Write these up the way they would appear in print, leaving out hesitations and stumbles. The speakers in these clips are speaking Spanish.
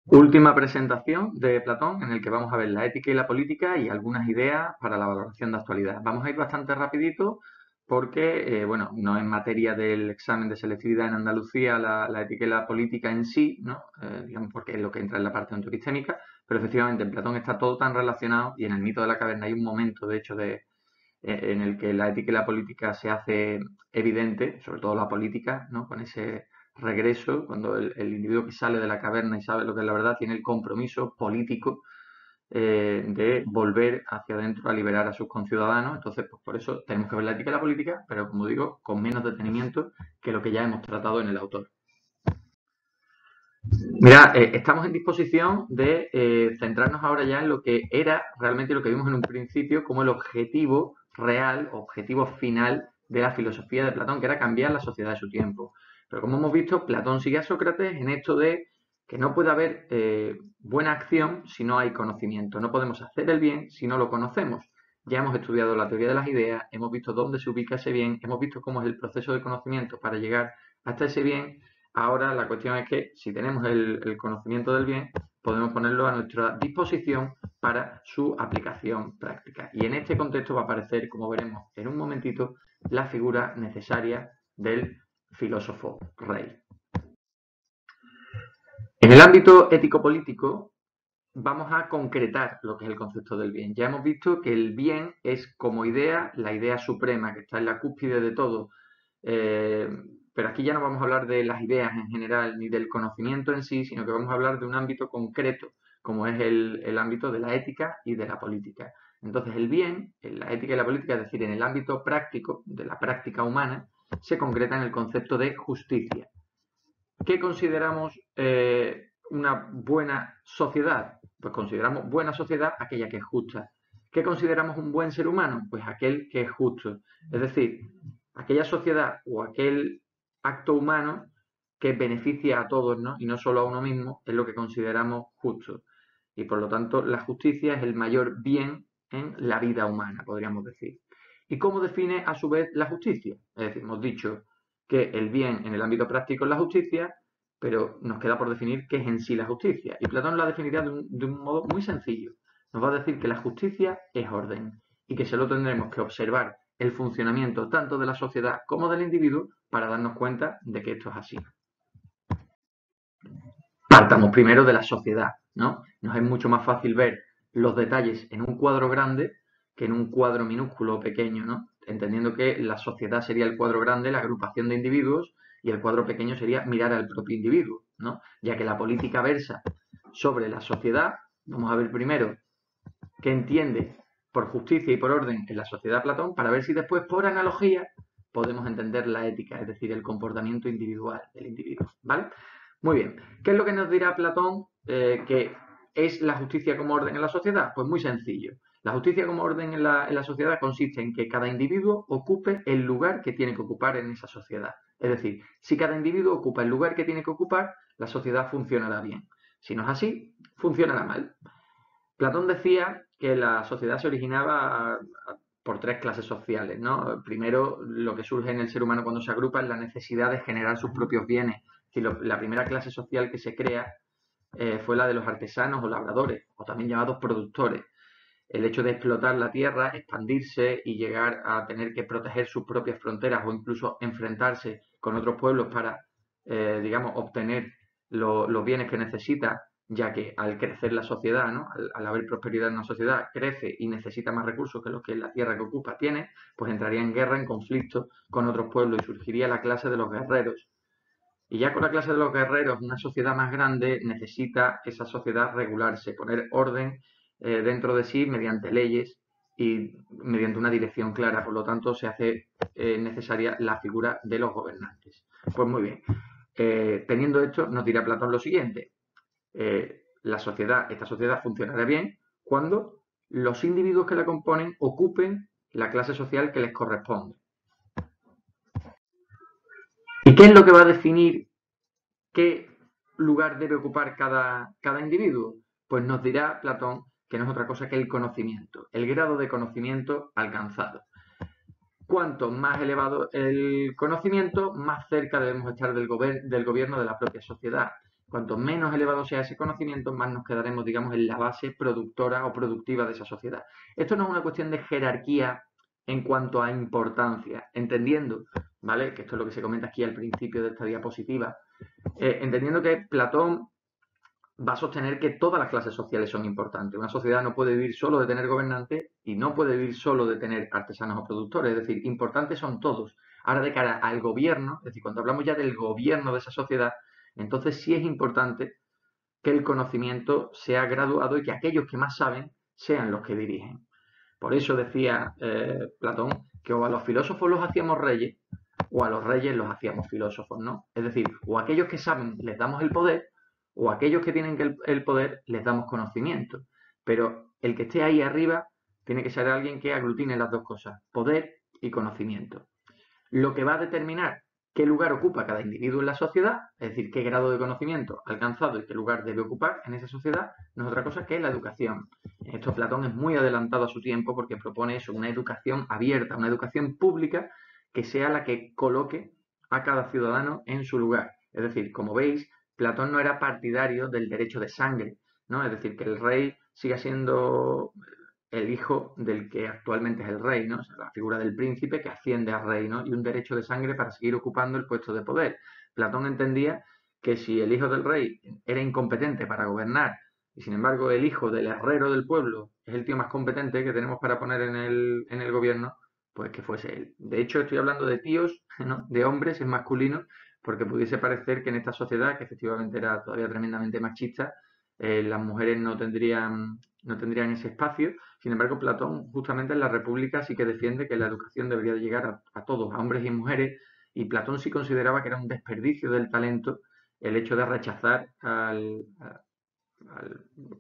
Última presentación de Platón en el que vamos a ver la ética y la política y algunas ideas para la valoración de actualidad. Vamos a ir bastante rapidito porque, bueno, no es materia del examen de selectividad en Andalucía la ética y la política en sí, ¿no? Digamos porque es lo que entra en la parte ontoepistémica, pero efectivamente en Platón está todo tan relacionado y en el mito de la caverna hay un momento, de hecho, en el que la ética y la política se hace evidente, sobre todo la política, ¿no? Con ese regreso, cuando el individuo que sale de la caverna y sabe lo que es la verdad, tiene el compromiso político de volver hacia adentro a liberar a sus conciudadanos. Entonces, pues por eso tenemos que ver la ética y la política, pero como digo, con menos detenimiento que lo que ya hemos tratado en el autor. Mira, estamos en disposición de centrarnos ahora ya en lo que era realmente lo que vimos en un principio como el objetivo real, objetivo final de la filosofía de Platón, que era cambiar la sociedad de su tiempo. Pero como hemos visto, Platón sigue a Sócrates en esto de que no puede haber buena acción si no hay conocimiento. No podemos hacer el bien si no lo conocemos. Ya hemos estudiado la teoría de las ideas, hemos visto dónde se ubica ese bien, hemos visto cómo es el proceso de conocimiento para llegar hasta ese bien. Ahora la cuestión es que si tenemos el conocimiento del bien, podemos ponerlo a nuestra disposición para su aplicación práctica. Y en este contexto va a aparecer, como veremos en un momentito, la figura necesaria del filósofo rey. En el ámbito ético-político vamos a concretar lo que es el concepto del bien. Ya hemos visto que el bien es como idea, la idea suprema que está en la cúspide de todo. Eh, pero aquí ya no vamos a hablar de las ideas en general ni del conocimiento en sí, sino que vamos a hablar de un ámbito concreto, como es el ámbito de la ética y de la política. Entonces, el bien, en la ética y la política, es decir, en el ámbito práctico, de la práctica humana, se concreta en el concepto de justicia. ¿Qué consideramos una buena sociedad? Pues consideramos buena sociedad aquella que es justa. ¿Qué consideramos un buen ser humano? Pues aquel que es justo. Es decir, aquella sociedad o aquel acto humano que beneficia a todos, ¿no? Y no solo a uno mismo, es lo que consideramos justo. Y por lo tanto, la justicia es el mayor bien en la vida humana, podríamos decir. ¿Y cómo define a su vez la justicia? Es decir, hemos dicho que el bien en el ámbito práctico es la justicia, pero nos queda por definir qué es en sí la justicia. Y Platón la definiría de un modo muy sencillo. Nos va a decir que la justicia es orden y que solo tendremos que observar el funcionamiento tanto de la sociedad como del individuo para darnos cuenta de que esto es así. Partamos primero de la sociedad, ¿no? Nos es mucho más fácil ver los detalles en un cuadro grande que en un cuadro minúsculo o pequeño, ¿no? Entendiendo que la sociedad sería el cuadro grande, la agrupación de individuos, y el cuadro pequeño sería mirar al propio individuo, ¿no? Ya que la política versa sobre la sociedad, vamos a ver primero qué entiende por justicia y por orden en la sociedad Platón, para ver si después, por analogía, podemos entender la ética, es decir, el comportamiento individual del individuo, ¿vale? Muy bien. ¿Qué es lo que nos dirá Platón que es la justicia como orden en la sociedad? Pues muy sencillo. La justicia como orden en la sociedad consiste en que cada individuo ocupe el lugar que tiene que ocupar en esa sociedad. Es decir, si cada individuo ocupa el lugar que tiene que ocupar, la sociedad funcionará bien. Si no es así, funcionará mal. Platón decía que la sociedad se originaba por tres clases sociales, ¿no? Primero, lo que surge en el ser humano cuando se agrupa es la necesidad de generar sus propios bienes. Es decir, la primera clase social que se crea fue la de los artesanos o labradores, o también llamados productores. El hecho de explotar la tierra, expandirse y llegar a tener que proteger sus propias fronteras o incluso enfrentarse con otros pueblos para, digamos, obtener los bienes que necesita, ya que al crecer la sociedad, ¿no? Al haber prosperidad en una sociedad, crece y necesita más recursos que los que la tierra que ocupa tiene, pues entraría en guerra, en conflicto con otros pueblos y surgiría la clase de los guerreros. Y ya con la clase de los guerreros, una sociedad más grande necesita esa sociedad regularse, poner orden dentro de sí mediante leyes y mediante una dirección clara. Por lo tanto, se hace necesaria la figura de los gobernantes. Pues muy bien. Teniendo esto, nos dirá Platón lo siguiente. Esta sociedad funcionará bien cuando los individuos que la componen ocupen la clase social que les corresponde. ¿Y qué es lo que va a definir qué lugar debe ocupar cada individuo? Pues nos dirá Platón que no es otra cosa que el conocimiento, el grado de conocimiento alcanzado. Cuanto más elevado el conocimiento, más cerca debemos estar del gobierno de la propia sociedad. Cuanto menos elevado sea ese conocimiento, más nos quedaremos, digamos, en la base productora o productiva de esa sociedad. Esto no es una cuestión de jerarquía en cuanto a importancia, entendiendo, ¿vale? Que esto es lo que se comenta aquí al principio de esta diapositiva, entendiendo que Platón va a sostener que todas las clases sociales son importantes. Una sociedad no puede vivir solo de tener gobernantes y no puede vivir solo de tener artesanos o productores. Es decir, importantes son todos. Ahora, de cara al gobierno, es decir, cuando hablamos ya del gobierno de esa sociedad, entonces sí es importante que el conocimiento sea graduado y que aquellos que más saben sean los que dirigen. Por eso decía Platón que o a los filósofos los hacíamos reyes o a los reyes los hacíamos filósofos, ¿no? Es decir, o a aquellos que saben les damos el poder o a aquellos que tienen el poder les damos conocimiento. Pero el que esté ahí arriba tiene que ser alguien que aglutine las dos cosas, poder y conocimiento. Lo que va a determinar qué lugar ocupa cada individuo en la sociedad, es decir, qué grado de conocimiento ha alcanzado y qué lugar debe ocupar en esa sociedad, no es otra cosa que la educación. En esto Platón es muy adelantado a su tiempo porque propone eso, una educación abierta, una educación pública que sea la que coloque a cada ciudadano en su lugar. Es decir, como veis, Platón no era partidario del derecho de sangre, ¿no? Es decir, que el rey siga siendo el hijo del que actualmente es el rey, ¿no? O sea, la figura del príncipe que asciende al rey, ¿no? Y un derecho de sangre para seguir ocupando el puesto de poder. Platón entendía que si el hijo del rey era incompetente para gobernar y sin embargo el hijo del herrero del pueblo es el tío más competente que tenemos para poner en el gobierno, pues que fuese él. De hecho, estoy hablando de tíos, ¿no? De hombres en masculino, porque pudiese parecer que en esta sociedad, que efectivamente era todavía tremendamente machista, las mujeres no tendrían ese espacio. Sin embargo, Platón justamente en la República sí que defiende que la educación debería de llegar a todos, a hombres y mujeres, y Platón sí consideraba que era un desperdicio del talento el hecho de rechazar a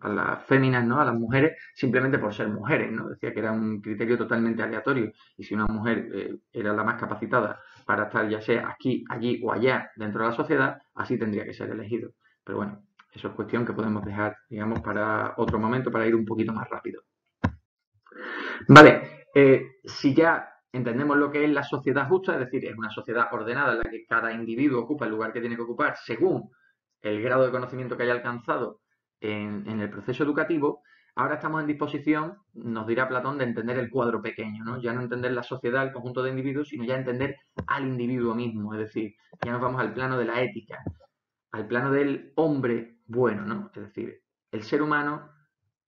las féminas, ¿no? A las mujeres, simplemente por ser mujeres, ¿no? Decía que era un criterio totalmente aleatorio y si una mujer era la más capacitada para estar ya sea aquí, allí o allá dentro de la sociedad, así tendría que ser elegido. Pero bueno, eso es cuestión que podemos dejar, digamos, para otro momento, para ir un poquito más rápido. Vale, si ya entendemos lo que es la sociedad justa, es decir, es una sociedad ordenada en la que cada individuo ocupa el lugar que tiene que ocupar según el grado de conocimiento que haya alcanzado en el proceso educativo, ahora estamos en disposición, nos dirá Platón, de entender el cuadro pequeño, ¿no? Ya no entender la sociedad, el conjunto de individuos, sino ya entender al individuo mismo, es decir, ya nos vamos al plano de la ética, al plano del hombre bueno, ¿no? Es decir, el ser humano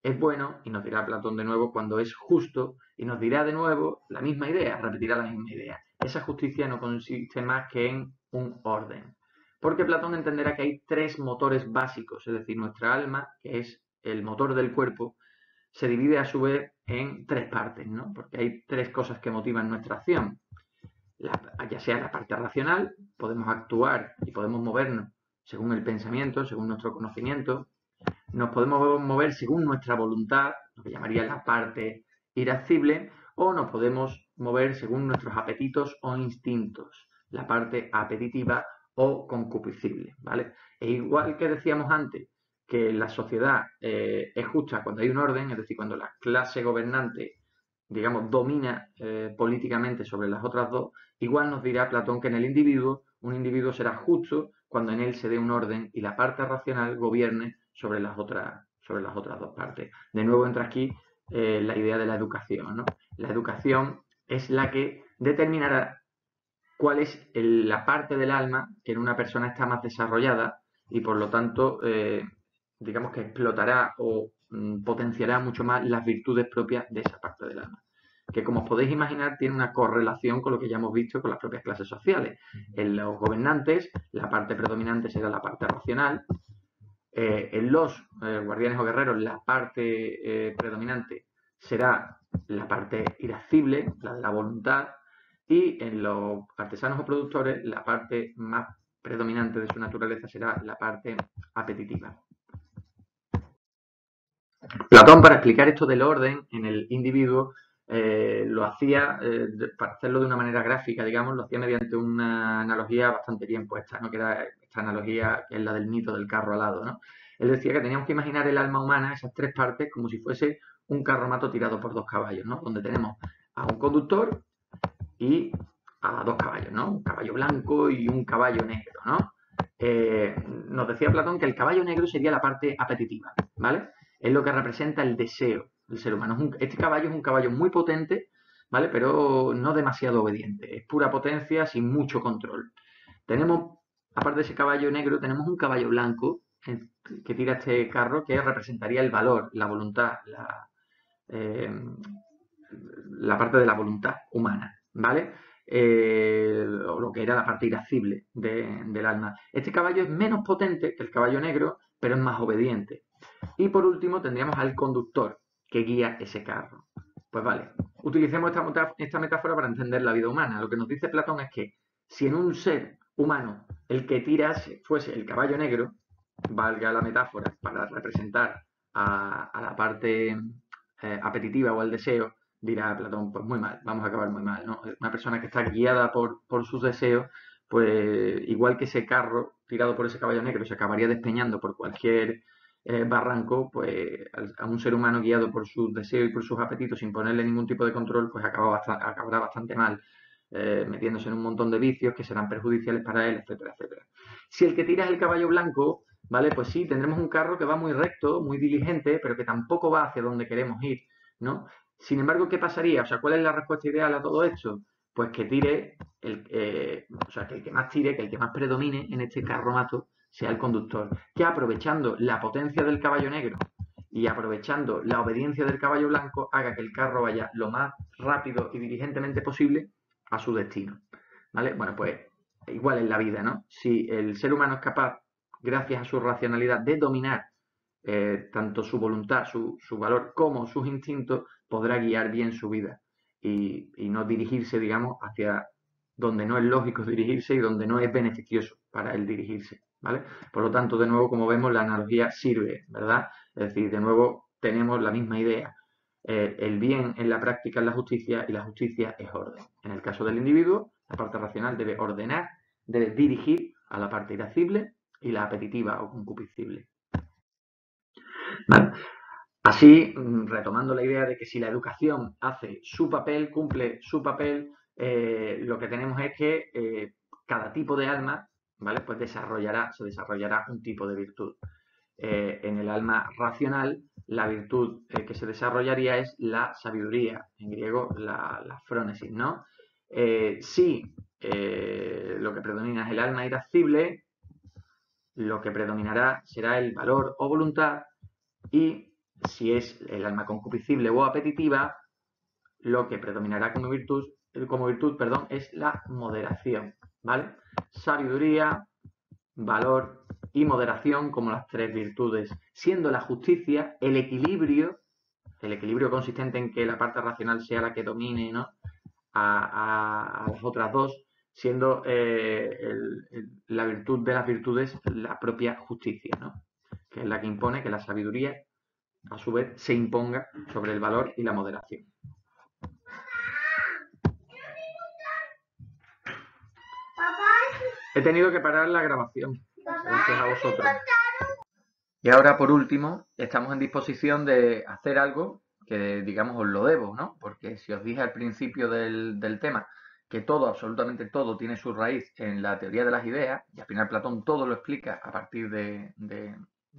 es bueno, y nos dirá Platón de nuevo cuando es justo, y nos dirá de nuevo la misma idea, repetirá la misma idea. Esa justicia no consiste más que en un orden. Porque Platón entenderá que hay tres motores básicos, es decir, nuestra alma, que es el motor del cuerpo, se divide a su vez en tres partes, ¿no? Porque hay tres cosas que motivan nuestra acción. Ya sea la parte racional, podemos actuar y podemos movernos según el pensamiento, según nuestro conocimiento, nos podemos mover según nuestra voluntad, lo que llamaría la parte irascible, o nos podemos mover según nuestros apetitos o instintos, la parte apetitiva o concupiscible, ¿vale? E igual que decíamos antes que la sociedad es justa cuando hay un orden, es decir, cuando la clase gobernante, digamos, domina políticamente sobre las otras dos, igual nos dirá Platón que en el individuo, un individuo será justo cuando en él se dé un orden y la parte racional gobierne sobre las otras dos partes. De nuevo entra aquí la idea de la educación, ¿no? La educación es la que determinará cuál es la parte del alma que en una persona está más desarrollada y por lo tanto, digamos que explotará o potenciará mucho más las virtudes propias de esa parte del alma. Que como os podéis imaginar tiene una correlación con lo que ya hemos visto con las propias clases sociales. En los gobernantes, la parte predominante será la parte racional. En los guardianes o guerreros, la parte predominante será la parte irascible, la de la voluntad, y en los artesanos o productores, la parte más predominante de su naturaleza será la parte apetitiva. Platón, para explicar esto del orden en el individuo, lo hacía, para hacerlo de una manera gráfica, digamos, lo hacía mediante una analogía bastante bien puesta, ¿no? Que era esta analogía que es la del mito del carro alado, ¿no? Él decía que teníamos que imaginar el alma humana, esas tres partes, como si fuese un carromato tirado por dos caballos, ¿no? Donde tenemos a un conductor y a dos caballos, ¿no? Un caballo blanco y un caballo negro, ¿no? nos decía Platón que el caballo negro sería la parte apetitiva, ¿vale? Es lo que representa el deseo del ser humano. Este caballo es un caballo muy potente, ¿vale? Pero no demasiado obediente. Es pura potencia sin mucho control. Tenemos, aparte de ese caballo negro, tenemos un caballo blanco que tira este carro que representaría el valor, la voluntad, eh, la parte de la voluntad humana, ¿vale? O lo que era la parte irascible del alma. Este caballo es menos potente que el caballo negro, pero es más obediente. Y por último tendríamos al conductor que guía ese carro. Pues vale, utilicemos esta metáfora para entender la vida humana. Lo que nos dice Platón es que si en un ser humano el que tirase fuese el caballo negro, valga la metáfora para representar a la parte apetitiva o al deseo, dirá Platón, pues muy mal, vamos a acabar muy mal, ¿no? Una persona que está guiada por sus deseos, pues igual que ese carro tirado por ese caballo negro se acabaría despeñando por cualquier barranco, pues a un ser humano guiado por sus deseos y por sus apetitos sin ponerle ningún tipo de control, pues acabará bastante mal, metiéndose en un montón de vicios que serán perjudiciales para él, etcétera, etcétera. Si el que tira es el caballo blanco, ¿vale? Pues sí, tendremos un carro que va muy recto, muy diligente, pero que tampoco va hacia donde queremos ir, ¿no? Sin embargo, ¿qué pasaría? O sea, ¿cuál es la respuesta ideal a todo esto? Pues que tire, o sea, que el que más tire, que el que más predomine en este carromato sea el conductor, que aprovechando la potencia del caballo negro y aprovechando la obediencia del caballo blanco, haga que el carro vaya lo más rápido y diligentemente posible a su destino, ¿vale? Bueno, pues igual en la vida, ¿no? Si el ser humano es capaz, gracias a su racionalidad, de dominar tanto su voluntad, su valor, como sus instintos, podrá guiar bien su vida y no dirigirse, digamos, hacia donde no es lógico dirigirse y donde no es beneficioso para él dirigirse, ¿vale? Por lo tanto, de nuevo, como vemos, la analogía sirve, ¿verdad? Es decir, de nuevo, tenemos la misma idea. El bien en la práctica es la justicia y la justicia es orden. En el caso del individuo, la parte racional debe ordenar, debe dirigir a la parte irascible y la apetitiva o concupiscible. ¿Vale? Así, retomando la idea de que si la educación hace su papel, cumple su papel, lo que tenemos es que cada tipo de alma, ¿vale? Pues se desarrollará un tipo de virtud. En el alma racional, la virtud que se desarrollaría es la sabiduría, en griego la frónesis, ¿no? Si lo que predomina es el alma irascible, lo que predominará será el valor o voluntad, y si es el alma concupiscible o apetitiva, lo que predominará como virtud, perdón, es la moderación, ¿vale? Sabiduría, valor y moderación como las tres virtudes, siendo la justicia el equilibrio consistente en que la parte racional sea la que domine, ¿no? a las otras dos, siendo la virtud de las virtudes la propia justicia, ¿no? Que es la que impone que la sabiduría a su vez se imponga sobre el valor y la moderación. He tenido que parar la grabación, gracias a vosotros. Y ahora, por último, estamos en disposición de hacer algo que, digamos, os lo debo, ¿no? Porque si os dije al principio del tema que todo, absolutamente todo, tiene su raíz en la teoría de las ideas, y al final Platón todo lo explica a partir de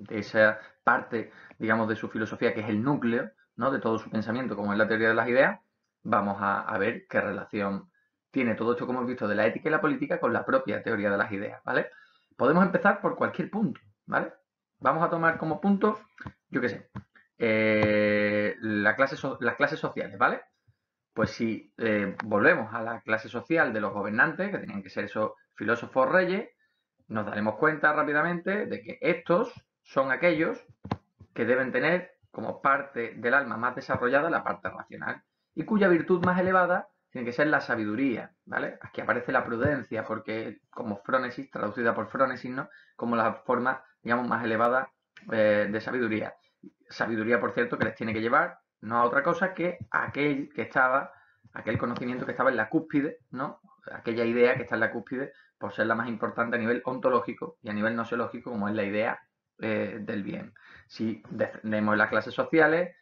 esa parte, digamos, de su filosofía, que es el núcleo, ¿no? De todo su pensamiento, como es la teoría de las ideas, vamos a ver qué relación tiene todo esto, como hemos visto, de la ética y la política con la propia teoría de las ideas, ¿vale? Podemos empezar por cualquier punto, ¿vale? Vamos a tomar como punto, yo qué sé, las clases sociales, ¿vale? Pues si volvemos a la clase social de los gobernantes, que tenían que ser esos filósofos reyes, nos daremos cuenta rápidamente de que estos son aquellos que deben tener como parte del alma más desarrollada la parte racional y cuya virtud más elevada tiene que ser la sabiduría, ¿vale? Aquí aparece la prudencia porque como frónesis, traducida por frónesis, ¿no? Como la forma, digamos, más elevada de sabiduría. Sabiduría, por cierto, que les tiene que llevar no a otra cosa que aquel conocimiento que estaba en la cúspide, ¿no? Aquella idea que está en la cúspide por ser la más importante a nivel ontológico y a nivel nosiológico, como es la idea del bien. Si defendemos las clases sociales,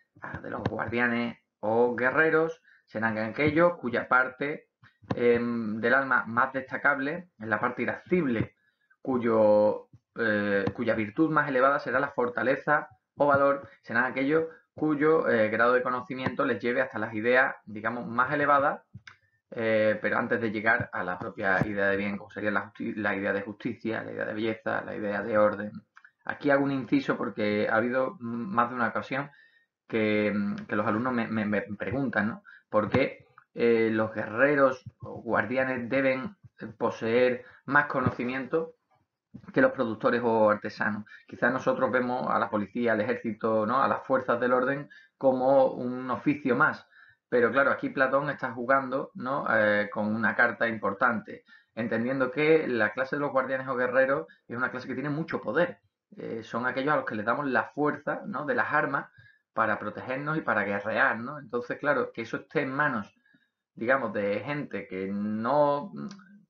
de los guardianes o guerreros, serán aquellos cuya parte del alma más destacable es la parte irascible, cuya virtud más elevada será la fortaleza o valor, serán aquellos cuyo grado de conocimiento les lleve hasta las ideas, digamos, más elevadas, pero antes de llegar a la propia idea de bien, como sería la idea de justicia, la idea de belleza, la idea de orden. Aquí hago un inciso porque ha habido más de una ocasión que los alumnos me preguntan, ¿no? ¿Por qué los guerreros o guardianes deben poseer más conocimiento que los productores o artesanos? Quizás nosotros vemos a la policía, al ejército, ¿no? A las fuerzas del orden como un oficio más. Pero claro, aquí Platón está jugando, ¿no? Con una carta importante, entendiendo que la clase de los guardianes o guerreros es una clase que tiene mucho poder. Son aquellos a los que les damos la fuerza, ¿no? De las armas para protegernos y para guerrear, ¿no? Entonces, claro, que eso esté en manos, digamos, de gente que no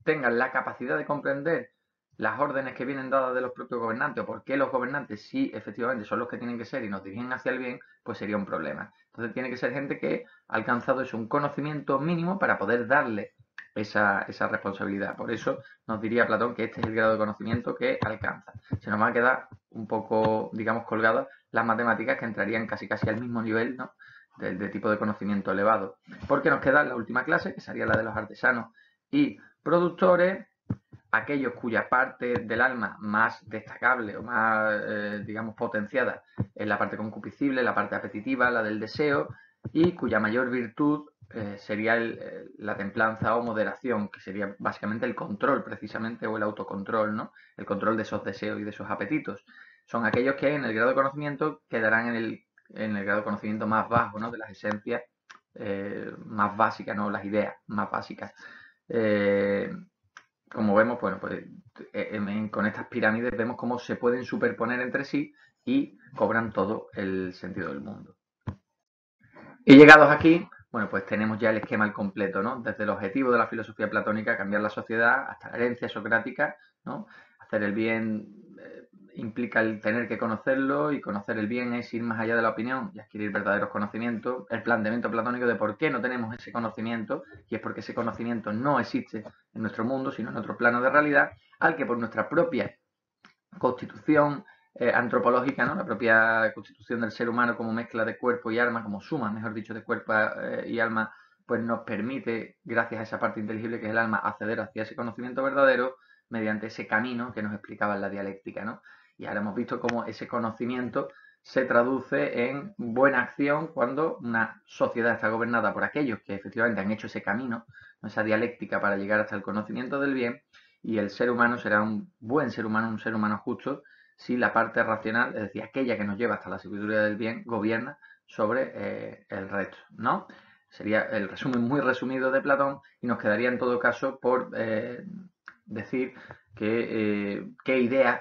tengan la capacidad de comprender las órdenes que vienen dadas de los propios gobernantes o por qué los gobernantes sí efectivamente son los que tienen que ser y nos dirigen hacia el bien, pues sería un problema. Entonces tiene que ser gente que ha alcanzado eso, un conocimiento mínimo para poder darle esa responsabilidad. Por eso nos diría Platón que este es el grado de conocimiento que alcanza. Se nos va a quedar un poco, digamos, colgadas las matemáticas que entrarían casi al mismo nivel, ¿no? de tipo de conocimiento elevado. Porque nos queda la última clase, que sería la de los artesanos y productores, aquellos cuya parte del alma más destacable o más, digamos, potenciada es la parte concupiscible, la parte apetitiva, la del deseo, y cuya mayor virtud sería la templanza o moderación, que sería básicamente el control, precisamente, o el autocontrol, ¿no? El control de esos deseos y de esos apetitos. Son aquellos que en el grado de conocimiento quedarán en el grado de conocimiento más bajo, ¿no? De las esencias más básicas, ¿no? Las ideas más básicas. Como vemos, bueno, pues con estas pirámides vemos cómo se pueden superponer entre sí y cobran todo el sentido del mundo. Y llegados aquí, bueno, pues tenemos ya el esquema al completo, ¿no? Desde el objetivo de la filosofía platónica, cambiar la sociedad, hasta la herencia socrática, ¿no? Hacer el bien implica el tener que conocerlo, y conocer el bien es ir más allá de la opinión y adquirir verdaderos conocimientos. El planteamiento platónico de por qué no tenemos ese conocimiento, y es porque ese conocimiento no existe en nuestro mundo, sino en otro plano de realidad, al que por nuestra propia constitución antropológica, ¿no? La propia constitución del ser humano como mezcla de cuerpo y alma, como suma, mejor dicho, de cuerpo y alma, pues nos permite, gracias a esa parte inteligible que es el alma, acceder hacia ese conocimiento verdadero mediante ese camino que nos explicaba en la dialéctica, ¿no? Y ahora hemos visto cómo ese conocimiento se traduce en buena acción cuando una sociedad está gobernada por aquellos que efectivamente han hecho ese camino, esa dialéctica para llegar hasta el conocimiento del bien, y el ser humano será un buen ser humano, un ser humano justo, si la parte racional, es decir, aquella que nos lleva hasta la sabiduría del bien, gobierna sobre el resto, ¿no? Sería el resumen muy resumido de Platón, y nos quedaría en todo caso por decir qué ideas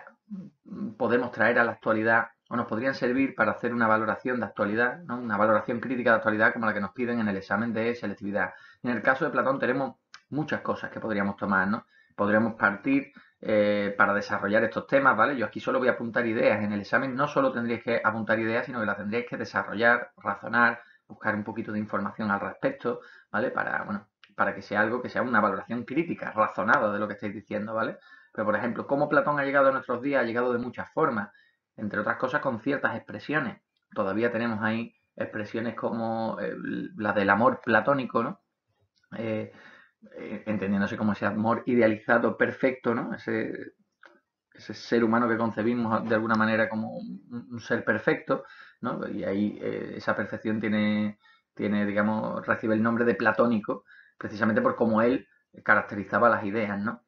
podemos traer a la actualidad o nos podrían servir para hacer una valoración de actualidad, ¿no? Una valoración crítica de actualidad como la que nos piden en el examen de selectividad. En el caso de Platón tenemos muchas cosas que podríamos tomar, ¿no? Podríamos partir para desarrollar estos temas, ¿vale? Yo aquí solo voy a apuntar ideas. En el examen no solo tendríais que apuntar ideas, sino que las tendríais que desarrollar, razonar, buscar un poquito de información al respecto, ¿vale? Para, bueno, para que sea algo que sea una valoración crítica, razonada de lo que estáis diciendo, ¿vale? Pero, por ejemplo, cómo Platón ha llegado a nuestros días, ha llegado de muchas formas, entre otras cosas con ciertas expresiones. Todavía tenemos ahí expresiones como la del amor platónico, ¿no? Eh, entendiéndose como ese amor idealizado perfecto, ¿no? Ese ser humano que concebimos de alguna manera como un ser perfecto, ¿no? Y ahí esa perfección digamos, recibe el nombre de platónico, precisamente por cómo él caracterizaba las ideas, ¿no?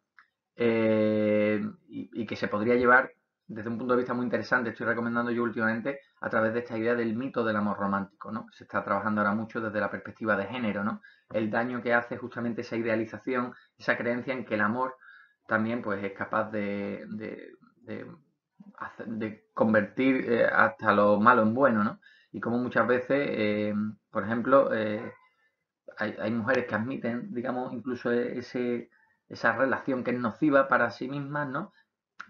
Y que se podría llevar desde un punto de vista muy interesante, estoy recomendando yo últimamente, a través de esta idea del mito del amor romántico, ¿no? Se está trabajando ahora mucho desde la perspectiva de género, ¿no? El daño que hace justamente esa idealización, esa creencia en que el amor también pues es capaz de convertir hasta lo malo en bueno, ¿no? Y como muchas veces, por ejemplo, hay mujeres que admiten, digamos, incluso esa relación que es nociva para sí mismas, ¿no?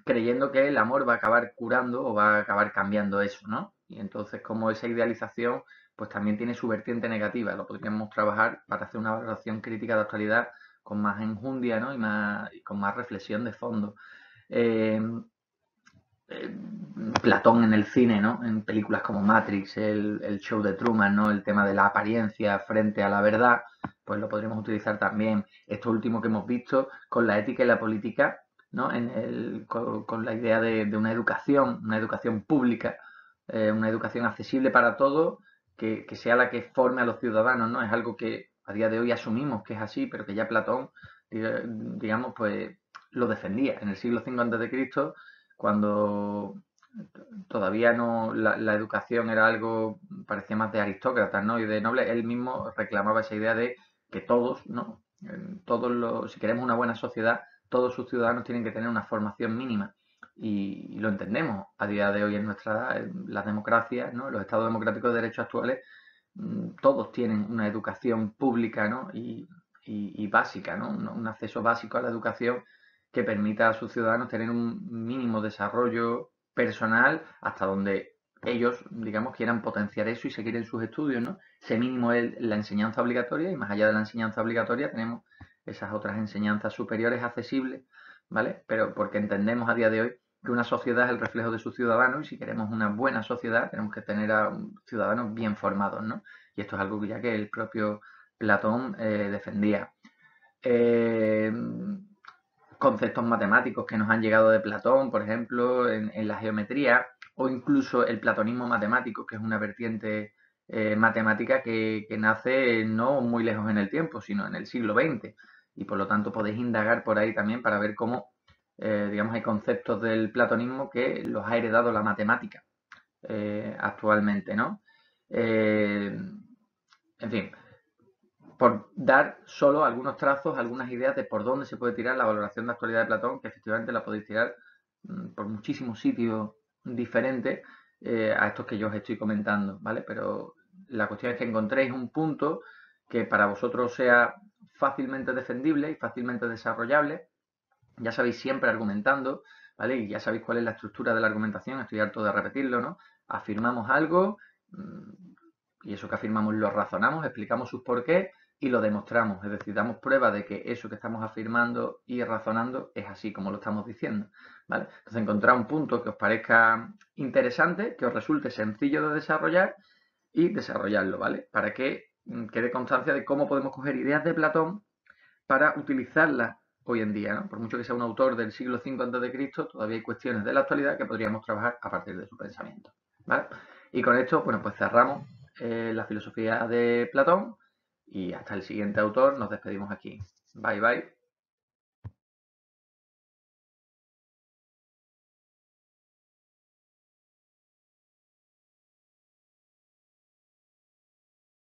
Creyendo que el amor va a acabar curando o va a acabar cambiando eso, ¿no? Y entonces, como esa idealización, pues también tiene su vertiente negativa. Lo podríamos trabajar para hacer una valoración crítica de actualidad con más enjundia, ¿no? Y con más reflexión de fondo. eh, eh, Platón en el cine, ¿no? En películas como Matrix, el show de Truman, ¿no? El tema de la apariencia frente a la verdad, pues lo podríamos utilizar también, esto último que hemos visto, con la ética y la política, ¿no? Con la idea de una educación pública, una educación accesible para todos, que sea la que forme a los ciudadanos, ¿no? Es algo que a día de hoy asumimos que es así, pero que ya Platón, digamos, pues lo defendía. En el siglo V a.C., cuando todavía no la educación era algo, parecía más de aristócratas, ¿no? Y de nobles, él mismo reclamaba esa idea de que todos, ¿no? Si queremos una buena sociedad, todos sus ciudadanos tienen que tener una formación mínima. Y lo entendemos a día de hoy en las democracias, ¿no? En los estados democráticos de derecho actuales, todos tienen una educación pública, ¿no? Y básica, ¿no? Un acceso básico a la educación que permita a sus ciudadanos tener un mínimo desarrollo personal hasta donde ellos, digamos, quieran potenciar eso y seguir en sus estudios, ¿no? Ese mínimo es la enseñanza obligatoria y más allá de la enseñanza obligatoria tenemos esas otras enseñanzas superiores accesibles, ¿vale? Pero porque entendemos a día de hoy que una sociedad es el reflejo de sus ciudadanos y si queremos una buena sociedad tenemos que tener a ciudadanos bien formados, ¿no? Y esto es algo ya que el propio Platón defendía. Eh, Conceptos matemáticos que nos han llegado de Platón, por ejemplo, en la geometría, o incluso el platonismo matemático, que es una vertiente matemática que nace no muy lejos en el tiempo, sino en el siglo XX. Y por lo tanto podéis indagar por ahí también para ver cómo, digamos, hay conceptos del platonismo que los ha heredado la matemática actualmente, ¿no? En fin, por dar solo algunos trazos, algunas ideas de por dónde se puede tirar la valoración de actualidad de Platón, que efectivamente la podéis tirar por muchísimos sitios diferentes a estos que yo os estoy comentando, ¿vale? Pero la cuestión es que encontréis un punto que para vosotros sea fácilmente defendible y fácilmente desarrollable. Ya sabéis, siempre argumentando, ¿vale? Y ya sabéis cuál es la estructura de la argumentación, estoy harto de repetirlo, ¿no? Afirmamos algo, y eso que afirmamos lo razonamos, explicamos sus porqués y lo demostramos. Es decir, damos prueba de que eso que estamos afirmando y razonando es así como lo estamos diciendo, ¿vale? Entonces, encontrar un punto que os parezca interesante, que os resulte sencillo de desarrollar y desarrollarlo, ¿vale? Para que quede constancia de cómo podemos coger ideas de Platón para utilizarlas hoy en día, ¿no? Por mucho que sea un autor del siglo V a.C., todavía hay cuestiones de la actualidad que podríamos trabajar a partir de su pensamiento, ¿vale? Y con esto, bueno, pues cerramos la filosofía de Platón y hasta el siguiente autor nos despedimos aquí. Bye, bye.